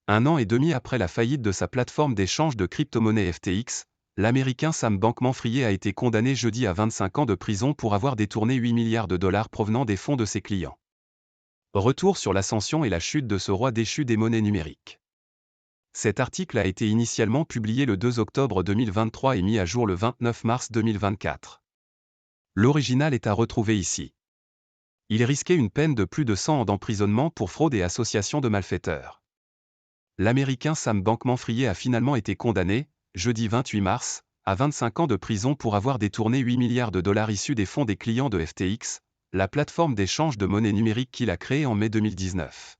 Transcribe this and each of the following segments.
Un an et demi après la faillite de sa plateforme d'échange de crypto-monnaies FTX, l'Américain Sam Bankman-Fried a été condamné jeudi à 25 ans de prison pour avoir détourné 8 milliards de dollars provenant des fonds de ses clients. Retour sur l'ascension et la chute de ce roi déchu des monnaies numériques. Cet article a été initialement publié le 2 octobre 2023 et mis à jour le 29 mars 2024. L'original est à retrouver ici. Il risquait une peine de plus de 100 ans d'emprisonnement pour fraude et association de malfaiteurs. L'Américain Sam Bankman-Fried a finalement été condamné, jeudi 28 mars, à 25 ans de prison pour avoir détourné 8 milliards de dollars issus des fonds des clients de FTX, la plateforme d'échange de monnaie numérique qu'il a créée en mai 2019.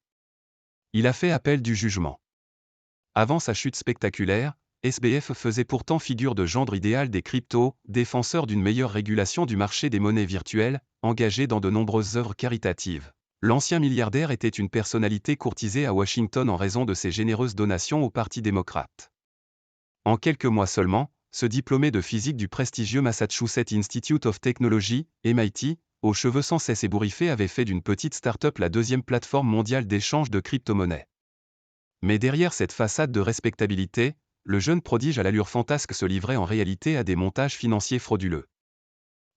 Il a fait appel du jugement. Avant sa chute spectaculaire, SBF faisait pourtant figure de gendre idéal des cryptos, défenseur d'une meilleure régulation du marché des monnaies virtuelles, engagé dans de nombreuses œuvres caritatives. L'ancien milliardaire était une personnalité courtisée à Washington en raison de ses généreuses donations au Parti démocrate. En quelques mois seulement, ce diplômé de physique du prestigieux Massachusetts Institute of Technology, MIT, aux cheveux sans cesse ébouriffés avait fait d'une petite start-up la deuxième plateforme mondiale d'échange de crypto-monnaies. Mais derrière cette façade de respectabilité, le jeune prodige à l'allure fantasque se livrait en réalité à des montages financiers frauduleux.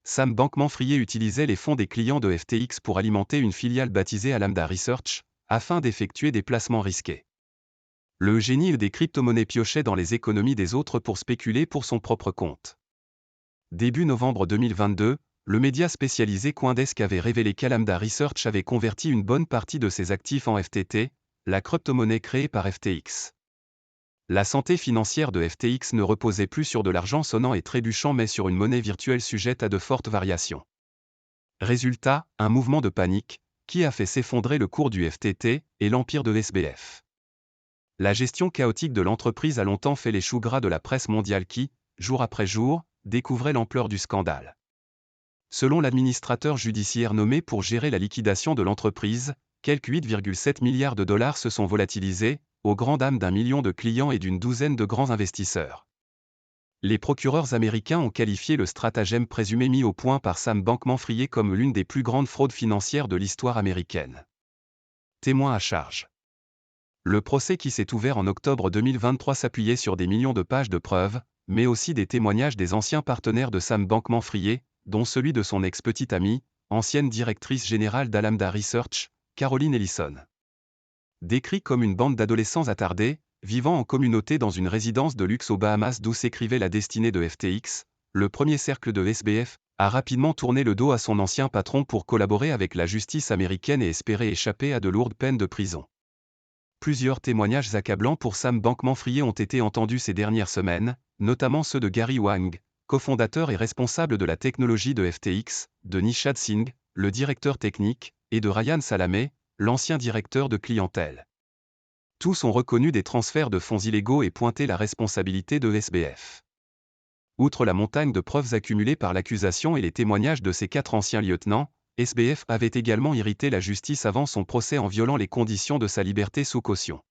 Sam Bankman-Fried utilisait les fonds des clients de FTX pour alimenter une filiale baptisée Alameda Research, afin d'effectuer des placements risqués. Le génie des crypto-monnaies piochait dans les économies des autres pour spéculer pour son propre compte. Début novembre 2022, le média spécialisé CoinDesk avait révélé qu'Alameda Research avait converti une bonne partie de ses actifs en FTT, la crypto-monnaie créée par FTX. La santé financière de FTX ne reposait plus sur de l'argent sonnant et trébuchant mais sur une monnaie virtuelle sujette à de fortes variations. Résultat, un mouvement de panique, qui a fait s'effondrer le cours du FTT et l'empire de SBF. La gestion chaotique de l'entreprise a longtemps fait les choux gras de la presse mondiale qui, jour après jour, découvrait l'ampleur du scandale. Selon l'administrateur judiciaire nommé pour gérer la liquidation de l'entreprise, quelques 8,7 milliards de dollars se sont volatilisés, aux grandes dames d'1 million de clients et d'une douzaine de grands investisseurs. Les procureurs américains ont qualifié le stratagème présumé mis au point par Sam Bankman-Fried comme l'une des plus grandes fraudes financières de l'histoire américaine. Témoin à charge. Le procès qui s'est ouvert en octobre 2023 s'appuyait sur des millions de pages de preuves, mais aussi des témoignages des anciens partenaires de Sam Bankman-Fried, dont celui de son ex-petite amie, ancienne directrice générale d'Alameda Research, Caroline Ellison. Décrit comme une bande d'adolescents attardés, vivant en communauté dans une résidence de luxe aux Bahamas d'où s'écrivait la destinée de FTX, le premier cercle de SBF a rapidement tourné le dos à son ancien patron pour collaborer avec la justice américaine et espérer échapper à de lourdes peines de prison. Plusieurs témoignages accablants pour Sam Bankman-Fried ont été entendus ces dernières semaines, notamment ceux de Gary Wang, cofondateur et responsable de la technologie de FTX, de Nishad Singh, le directeur technique, et de Ryan Salameh, l'ancien directeur de clientèle. Tous ont reconnu des transferts de fonds illégaux et pointé la responsabilité de SBF. Outre la montagne de preuves accumulées par l'accusation et les témoignages de ses 4 anciens lieutenants, SBF avait également irrité la justice avant son procès en violant les conditions de sa liberté sous caution.